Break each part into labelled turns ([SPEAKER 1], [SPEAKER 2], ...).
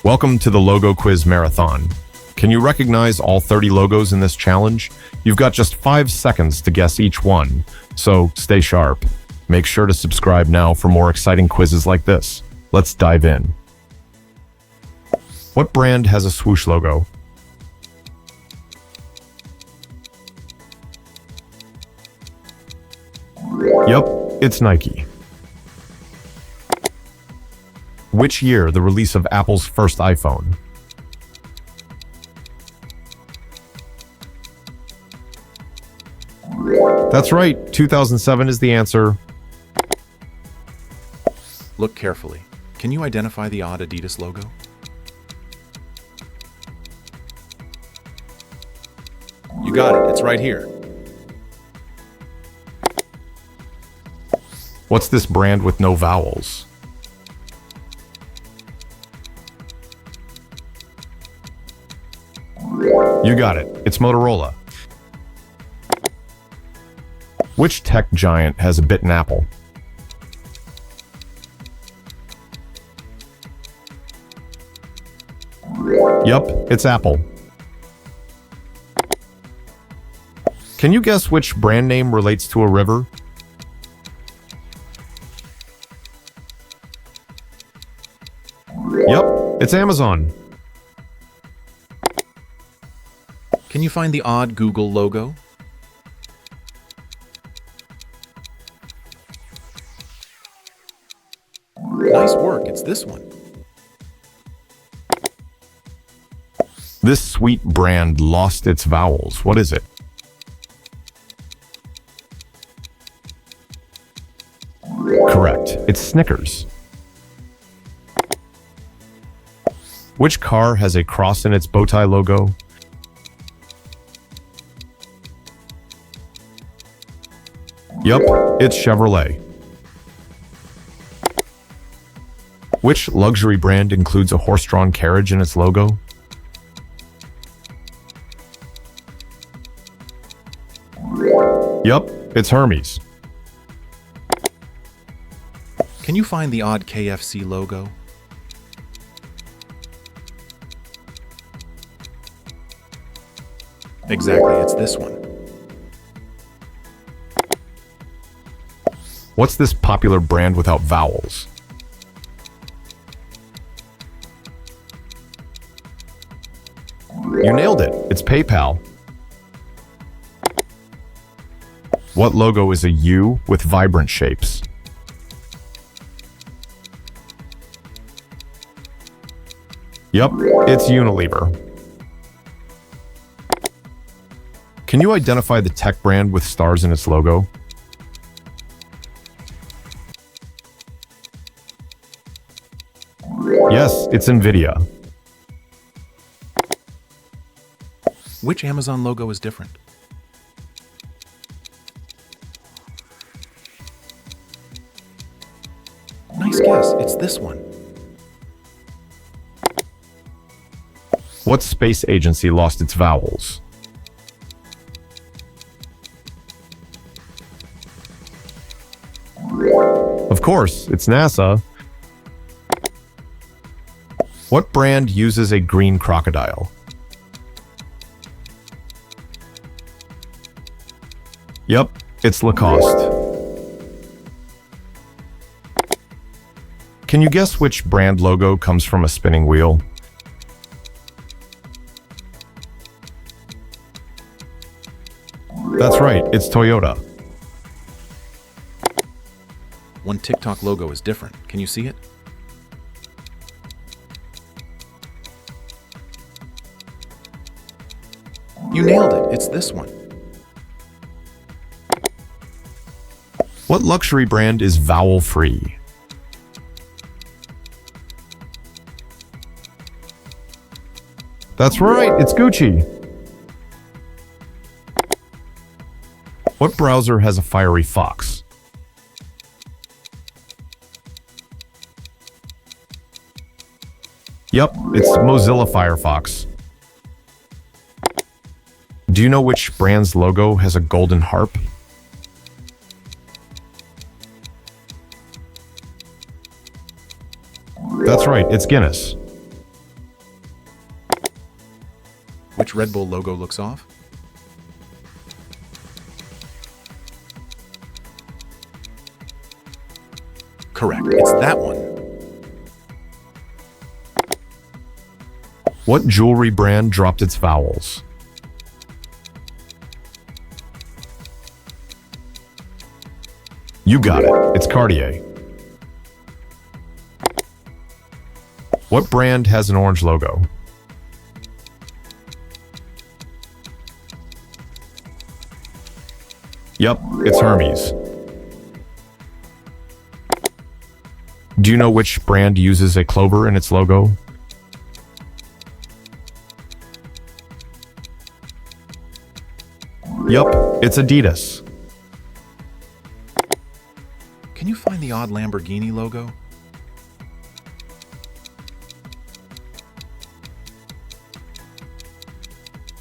[SPEAKER 1] Welcome to the Logo Quiz Marathon. Can you recognize all 30 logos in this challenge? You've got just 5 seconds to guess each one, so stay sharp. Make sure to subscribe now for more exciting quizzes like this. Let's dive in. What brand has a swoosh logo? Yep, it's Nike. Which year the release of Apple's first iPhone? That's right, 2007 is the answer.
[SPEAKER 2] Look carefully. Can you identify the odd Adidas logo? You got it. It's right here.
[SPEAKER 1] What's this brand with no vowels? You got it. It's Motorola. Which tech giant has a bitten apple? Yup, it's Apple. Can you guess which brand name relates to a river? Yup, it's Amazon.
[SPEAKER 2] Can you find the odd Google logo? Nice work. It's this one.
[SPEAKER 1] This sweet brand lost its vowels. What is it? Correct. It's Snickers. Which car has a cross in its bow tie logo? Yup, it's Chevrolet. Which luxury brand includes a horse-drawn carriage in its logo? Yup, it's Hermes.
[SPEAKER 2] Can you find the odd KFC logo? Exactly, it's this one.
[SPEAKER 1] What's this popular brand without vowels? You nailed it. It's PayPal. What logo is a U with vibrant shapes? Yup, it's Unilever. Can you identify the tech brand with stars in its logo? Yes, it's NVIDIA.
[SPEAKER 2] Which Amazon logo is different? Nice guess. It's this one.
[SPEAKER 1] What space agency lost its vowels? Of course, it's NASA. What brand uses a green crocodile? Yep, it's Lacoste. Can you guess which brand logo comes from a spinning wheel? That's right, it's Toyota.
[SPEAKER 2] One TikTok logo is different. Can you see it? You nailed it. It's this one.
[SPEAKER 1] What luxury brand is vowel-free? That's right, it's Gucci. What browser has a fiery fox? Yep, it's Mozilla Firefox. Do you know which brand's logo has a golden harp? That's right, it's Guinness.
[SPEAKER 2] which Red Bull logo looks off? Correct, it's that one.
[SPEAKER 1] What jewelry brand dropped its vowels? You got it. It's Cartier. What brand has an orange logo? Yep, it's Hermes. Do you know which brand uses a clover in its logo? Yep, it's Adidas.
[SPEAKER 2] Can you find the odd Lamborghini logo?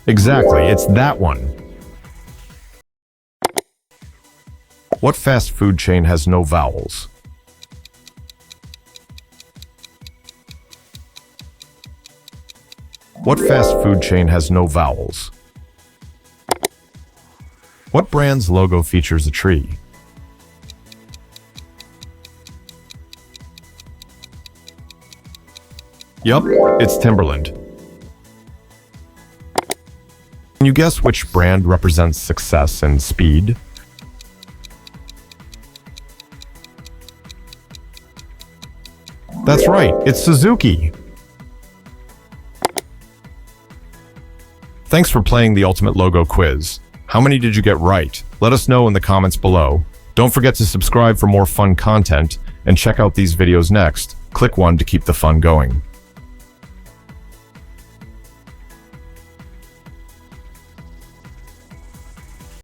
[SPEAKER 1] Exactly, it's that one. What fast food chain has no vowels? What fast food chain has no vowels? What brand's logo features a tree? Yup, it's Timberland. Can you guess which brand represents success and speed? That's right, it's Suzuki. Thanks for playing the Ultimate Logo Quiz. How many did you get right? Let us know in the comments below. Don't forget to subscribe for more fun content and check out these videos next. Click one to keep the fun going.